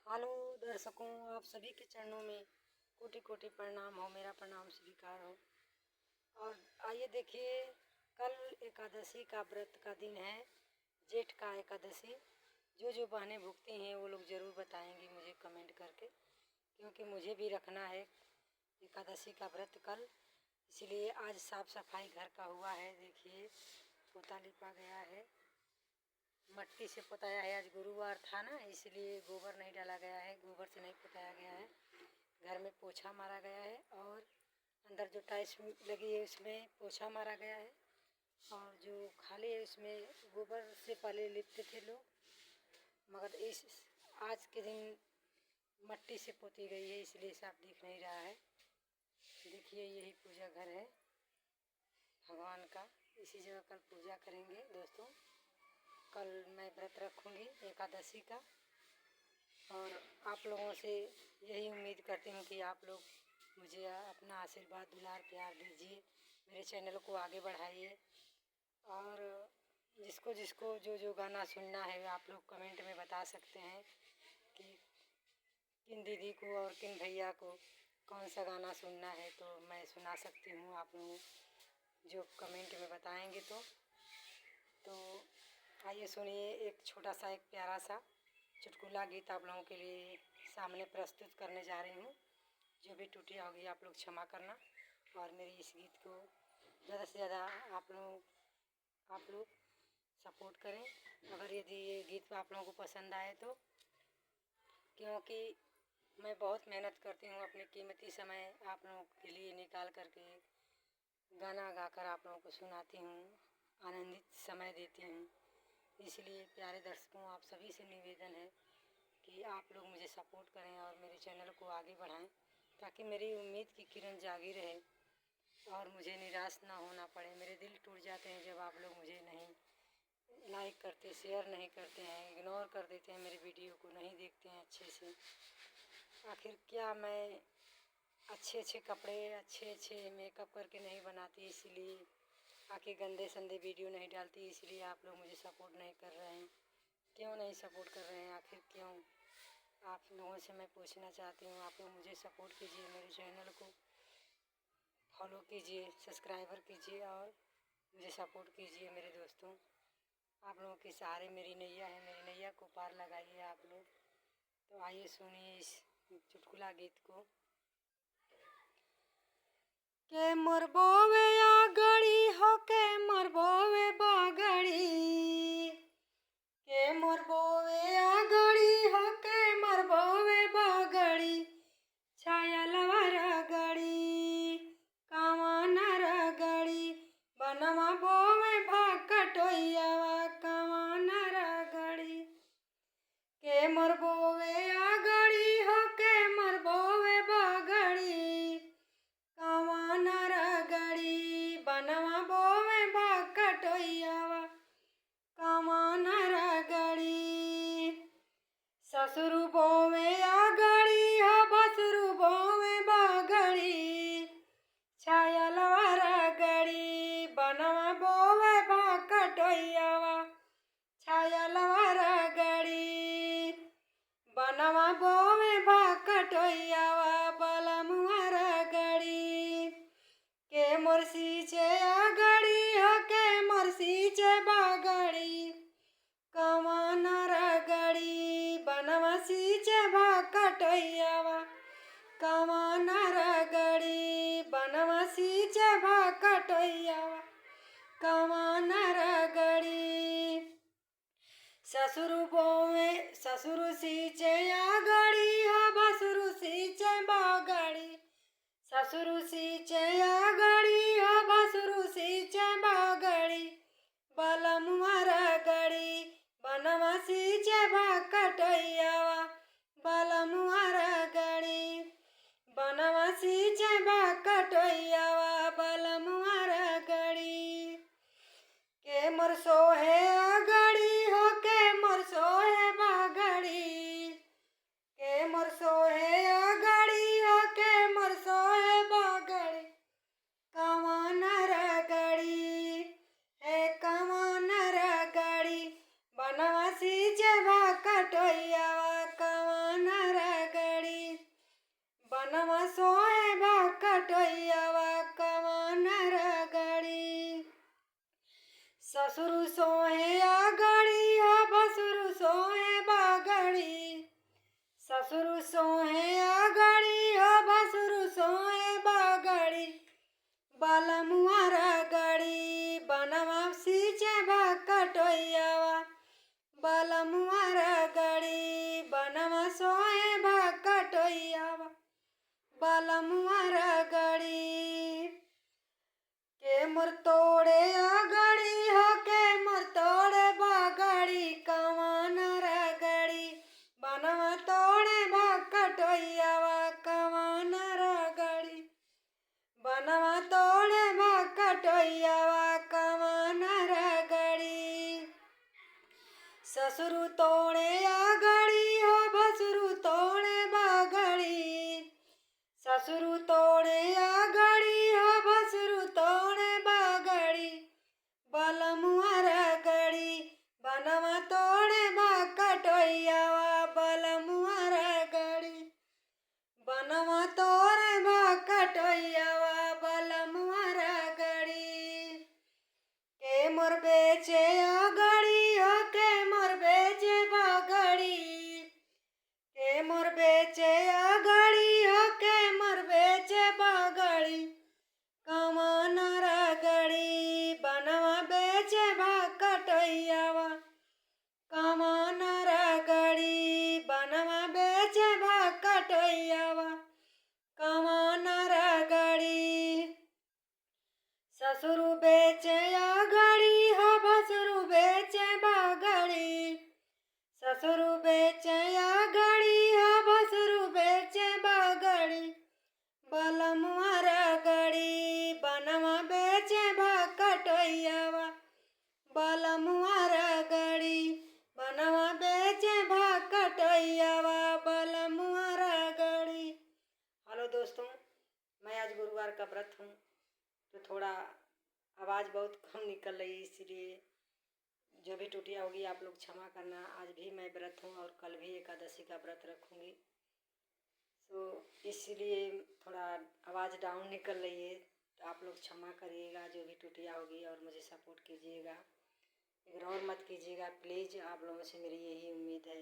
Hello दर्शकों, आप सभी के चरणों में कोटि कोटि प्रणाम हो। मेरा प्रणाम स्वीकार हो। और आइए देखिए, कल एकादशी का व्रत का दिन है, जेठ का एकादशी। जो बहनें भुगती हैं वो लोग ज़रूर बताएंगी मुझे कमेंट करके, क्योंकि मुझे भी रखना है एकादशी का व्रत कल। इसलिए आज साफ़ सफाई घर का हुआ है। देखिए, पोता लिपा गया है, मट्टी से पोताया है। आज गुरुवार था ना, इसलिए गोबर नहीं डाला गया है, गोबर से नहीं पोताया गया है। घर में पोछा मारा गया है और अंदर जो टाइल्स लगी है उसमें पोछा मारा गया है। और जो खाली है उसमें गोबर से पहले लिपते थे लोग, मगर इस आज के दिन मट्टी से पोती गई है, इसलिए साफ दिख नहीं रहा है। देखिए, यही पूजा घर है भगवान का। इसी जगह कल पूजा करेंगे दोस्तों। कल मैं व्रत रखूँगी एकादशी का, और आप लोगों से यही उम्मीद करती हूँ कि आप लोग मुझे अपना आशीर्वाद दुलार प्यार दीजिए, मेरे चैनल को आगे बढ़ाइए। और जिसको जिसको जो गाना सुनना है आप लोग कमेंट में बता सकते हैं कि किन दीदी को और किन भैया को कौन सा गाना सुनना है, तो मैं सुना सकती हूँ। आप लोग जो कमेंट में बताएंगे तो आइए सुनिए, एक छोटा सा एक प्यारा सा चुटकुला गीत आप लोगों के लिए सामने प्रस्तुत करने जा रही हूँ। जो भी त्रुटियाँ होगी आप लोग क्षमा करना, और मेरी इस गीत को ज़्यादा से ज़्यादा आप लोग सपोर्ट करें। अगर यदि ये गीत आप लोगों को पसंद आए तो, क्योंकि मैं बहुत मेहनत करती हूँ, अपनी कीमती समय आप लोगों के लिए निकाल करके गाना गाकर आप लोगों को सुनाती हूँ, आनंदित समय देती हूँ। इसलिए प्यारे दर्शकों, आप सभी से निवेदन है कि आप लोग मुझे सपोर्ट करें और मेरे चैनल को आगे बढ़ाएं, ताकि मेरी उम्मीद की किरण जागी रहे और मुझे निराश ना होना पड़े। मेरे दिल टूट जाते हैं जब आप लोग मुझे नहीं लाइक करते, शेयर नहीं करते हैं, इग्नोर कर देते हैं, मेरे वीडियो को नहीं देखते हैं अच्छे से। आखिर क्या मैं अच्छे कपड़े, अच्छे मेकअप करके नहीं बनाती, इसलिए आखिर गंदे संदे वीडियो नहीं डालती, इसलिए आप लोग मुझे सपोर्ट नहीं कर रहे हैं। क्यों नहीं सपोर्ट कर रहे हैं, आखिर क्यों? आप लोगों से मैं पूछना चाहती हूँ। आप लोग मुझे सपोर्ट कीजिए, मेरे चैनल को फॉलो कीजिए, सब्सक्राइबर कीजिए और मुझे सपोर्ट कीजिए मेरे दोस्तों। आप लोगों के सहारे मेरी नैया है, मेरी नैया को पार लगाइए आप लोग। तो आइए सुनिए इस चुटकुला गीत को। के मोर बोवे आगड़ी हो, के मोर बोवे बागड़ी, के मोर बोवे आगड़ी हो, के मोर बोवे बागड़ी, छाया लवर गड़ी, कावानर गड़ी, बनवा बोवे भाग कटोइयावा, कावानर गड़ी। के मोर बोवे आगड़ी हो, के मोर बोवे बागड़ी, कावानर गड़ी, बनवा बोवे भाग कटोइयावा, कावानर गड़ी। ससुर बोवे आगड़ी हो, बसुर बोवे बागड़ी, छाया लवर गड़ी, बनवा बोवे भाग कटोइयावा, छाया लवर गड़ी, बनवा बोवे भाग कटोइयावा, बलमुअर गड़ी। के मोर सींचे आगड़ी हो, के मोर सींचे बागड़ी, कावानर गड़ी, बनवा सींचे भाग कटोइयावा, कावानर गड़ी, बनवा सींचे भाग कटोइयावा, कावानर गड़ी। ससुर सींचे आगड़ी हो, बसुर सींचे बागड़ी, ससुर सींचे आगड़ी हो, बसुर सींचे बागड़ी, बलमुअर गड़ी, बनवा सींचे भाग कटोइयावा, बलमुअर गड़ी, बनवा सींचे भाग कटोइयावा, बलमुअर गड़ी। के मोर सोहे आगड़ी हो, के मोर सोहे बागड़ी, के मोर सोहे आगड़ी हो, के मोर सोहे बागड़ी, कावानर गड़ी, है कावानर गड़ी, बनवा सींचे भाग कटोइयावा, कावानर ससुर सोहे आगड़ी हो भसुर सोहे बागड़ी बालमुआ रगड़ी बनवा सींचे भकटोइयावा बालमुआ रगड़ी बनवा सोहे भकटोइयावा बालमुआ रगड़ी के मोर तोड़े आगड़ी हो के मोर तोड़े बागड़ी कमान रगड़ी बनवा तोड़े भकटोइयावा कमान रगड़ी बनवा तोड़े भकटोइयावा कमान रगड़ी ससुर तोड़े आगड़ी हो भसुर तोड़े बागड़ी ससुर तोड़े आगड़ी हो भसुर तोड़े बागड़ी बलमुआ रगड़ी बनवा तोड़े भकटोइयावा बलमुआ रगड़ी बनवा तोड़े भकटोइयावा बलमुआ रगड़ी के मोर बेचे आगड़ी हो के मोर बेचे बागड़ी के मोर बेचे आगड़ी हो के मोर बेचे बागड़ी कमान रगड़ी बनवा बेचे भकटोइयावा कमान रगड़ी बनवा बेचे भकटोइयावा कमान रगड़ी ससुर बेचे आगड़ी हो भसुर बेचे बागड़ी ससुर बेचे आगड़ी हो भसुर बेचे बागड़ी बलमुआ रगड़ी बनवा बेचे भकटोइयावा बलमुआ रगड़ी बनवा बेचे भकटोइयावा बलमुआ रगड़ी। हेलो दोस्तों, मैं आज गुरुवार का व्रत हूँ तो थोड़ा आवाज़ बहुत कम निकल रही है, इसलिए जो भी टूटिया होगी आप लोग क्षमा करना। आज भी मैं व्रत हूँ और कल भी एकादशी का व्रत रखूँगी, तो इसलिए थोड़ा आवाज़ डाउन निकल रही है, तो आप लोग क्षमा करिएगा जो भी टूटिया होगी और मुझे सपोर्ट कीजिएगा, इग्नोर मत कीजिएगा प्लीज़। आप लोगों से मेरी यही उम्मीद है।